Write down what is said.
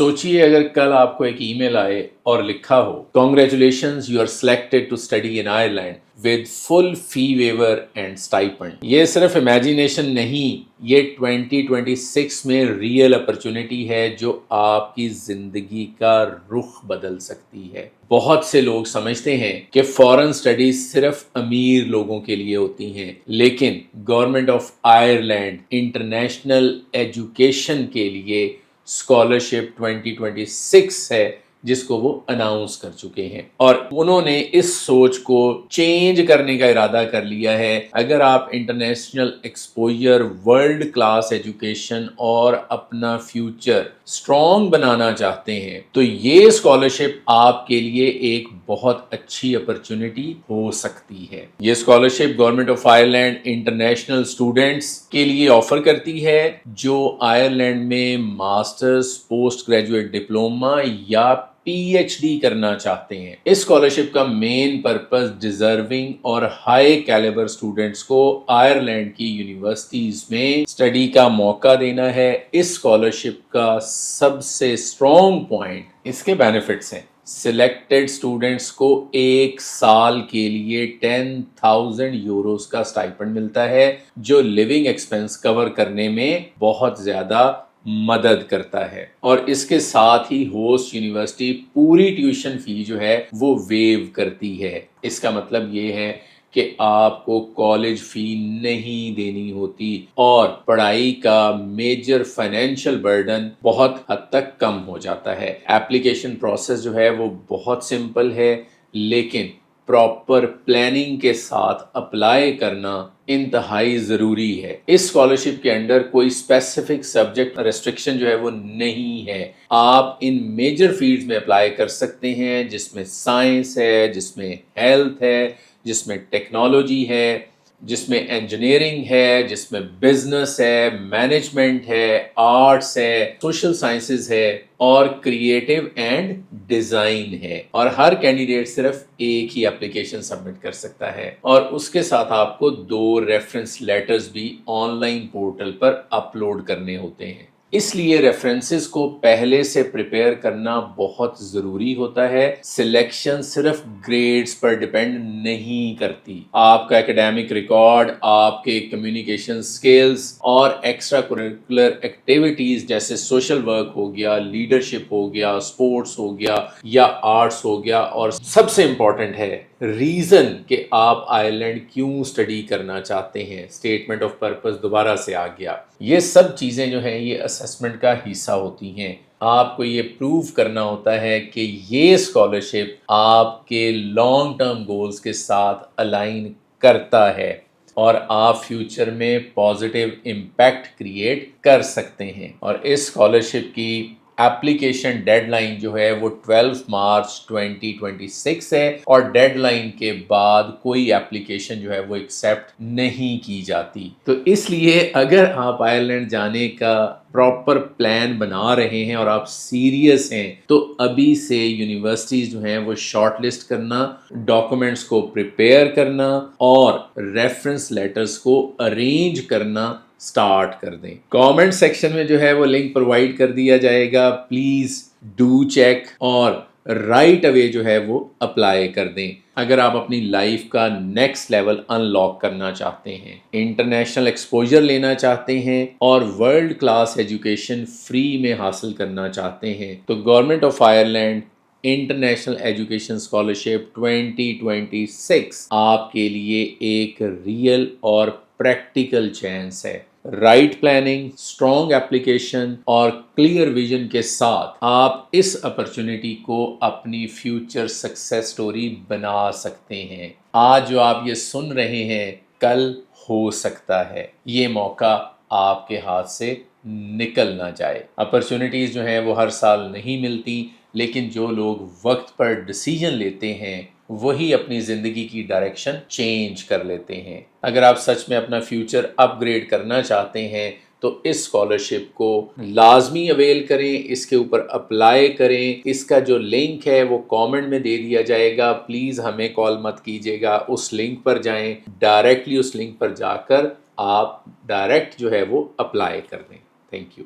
सोचिए अगर कल आपको एक ईमेल आए और लिखा हो, congratulations, you are selected to study in Ireland with full fee waiver and stipend. ये सिर्फ इमेजिनेशन नहीं, ये 2026 में रियल अपॉर्चुनिटी है जो आपकी जिंदगी का रुख बदल सकती है। बहुत से लोग समझते हैं कि फॉरेन स्टडीज सिर्फ अमीर लोगों के लिए होती हैं, लेकिन government of Ireland international education के लिए स्कॉलरशिप 2026 है जिसको वो अनाउंस कर चुके हैं और उन्होंने इस सोच को चेंज करने का इरादा कर लिया है। अगर आप international exposure, world class education और अपना फ्यूचर स्ट्रॉन्ग बनाना चाहते हैं तो ये स्कॉलरशिप आपके लिए एक बहुत अच्छी अपॉर्चुनिटी हो सकती है। ये scholarship government of Ireland international students के लिए ऑफर करती है जो आयरलैंड में मास्टर्स, पोस्ट ग्रेजुएट डिप्लोमा या पीएचडी करना चाहते हैं। इस स्कॉलरशिप का मेन पर्पस डिजर्विंग और हाई कैलिबर स्टूडेंट्स को आयरलैंड की यूनिवर्सिटीज में स्टडी का मौका देना है। इस स्कॉलरशिप का सबसे स्ट्रॉन्ग पॉइंट इसके बेनिफिट्स हैं। सिलेक्टेड स्टूडेंट्स को एक साल के लिए 10,000 यूरोस का स्टाइपेंड मिलता है जो लिविंग एक्सपेंस कवर करने में बहुत ज्यादा मदद करता है और इसके साथ ही होस्ट यूनिवर्सिटी पूरी ट्यूशन फी जो है वो वेव करती है। इसका मतलब ये है कि आपको कॉलेज फी नहीं देनी होती और पढ़ाई का मेजर फाइनेंशियल बर्डन बहुत हद तक कम हो जाता है। एप्लीकेशन प्रोसेस जो है वो बहुत सिंपल है, लेकिन प्रॉपर प्लानिंग के साथ अप्लाई करना इंतहाई ज़रूरी है। इस स्कॉलरशिप के अंडर कोई स्पेसिफिक सब्जेक्ट रेस्ट्रिक्शन जो है वो नहीं है। आप इन मेजर फील्ड्स में अप्लाई कर सकते हैं जिसमें साइंस है, जिसमें हेल्थ है, जिसमें टेक्नोलॉजी है, जिसमें इंजीनियरिंग है, जिसमें बिजनेस है, मैनेजमेंट है, आर्ट्स है, सोशल साइंसेज है और क्रिएटिव एंड डिजाइन है। और हर कैंडिडेट सिर्फ एक ही एप्लीकेशन सबमिट कर सकता है और उसके साथ आपको 2 रेफरेंस लेटर्स भी ऑनलाइन पोर्टल पर अपलोड करने होते हैं। इसलिए रेफरेंसेस को पहले से प्रिपेयर करना बहुत ज़रूरी होता है। सिलेक्शन सिर्फ ग्रेड्स पर डिपेंड नहीं करती। आपका एकेडमिक रिकॉर्ड, आपके कम्युनिकेशन स्किल्स और एक्स्ट्रा करिकुलर एक्टिविटीज़ जैसे सोशल वर्क हो गया, लीडरशिप हो गया, स्पोर्ट्स हो गया या आर्ट्स हो गया और सबसे इम्पॉर्टेंट है रीज़न कि आप आयरलैंड क्यों स्टडी करना चाहते हैं। स्टेटमेंट ऑफ पर्पस दोबारा से आ गया। ये सब चीज़ें जो हैं ये असेसमेंट का हिस्सा होती हैं। आपको ये प्रूव करना होता है कि ये स्कॉलरशिप आपके लॉन्ग टर्म गोल्स के साथ अलाइन करता है और आप फ्यूचर में पॉजिटिव इम्पैक्ट क्रिएट कर सकते हैं। और इस स्कॉलरशिप की एप्लीकेशन डेडलाइन जो है वो 12 मार्च 2026 है और डेडलाइन के बाद कोई एप्लीकेशन जो है वो एक्सेप्ट नहीं की जाती। तो इसलिए अगर आप आयरलैंड जाने का प्रॉपर प्लान बना रहे हैं और आप सीरियस हैं तो अभी से यूनिवर्सिटीज़ जो हैं वो शॉर्टलिस्ट करना, डॉक्यूमेंट्स को प्रिपेयर करना और रेफरेंस लेटर्स को अरेंज करना स्टार्ट कर दें। कमेंट सेक्शन में जो है वो लिंक प्रोवाइड कर दिया जाएगा। प्लीज़ डू चेक और राइट अवे जो है वो अप्लाई कर दें अगर आप अपनी लाइफ का नेक्स्ट लेवल अनलॉक करना चाहते हैं, इंटरनेशनल एक्सपोजर लेना चाहते हैं और वर्ल्ड क्लास एजुकेशन फ्री में हासिल करना चाहते हैं तो government of Ireland international education scholarship 2026 आपके लिए एक रियल और प्रैक्टिकल चांस है। राइट प्लानिंग, स्ट्रॉन्ग एप्लीकेशन और क्लियर विजन के साथ आप इस अपॉर्चुनिटी को अपनी फ्यूचर सक्सेस स्टोरी बना सकते हैं। आज जो आप ये सुन रहे हैं कल हो सकता है ये मौका आपके हाथ से निकल ना जाए। अपॉर्चुनिटीज़ जो हैं वो हर साल नहीं मिलती, लेकिन जो लोग वक्त पर डिसीजन लेते हैं वही अपनी ज़िंदगी की डायरेक्शन चेंज कर लेते हैं। अगर आप सच में अपना फ्यूचर अपग्रेड करना चाहते हैं तो इस स्कॉलरशिप को लाजमी अवेल करें, इसके ऊपर अप्लाई करें। इसका जो लिंक है वो कमेंट में दे दिया जाएगा। प्लीज़ हमें कॉल मत कीजिएगा, उस लिंक पर जाएं, डायरेक्टली उस लिंक पर जाकर आप डायरेक्ट जो है वो अप्लाई कर दें। Thank you.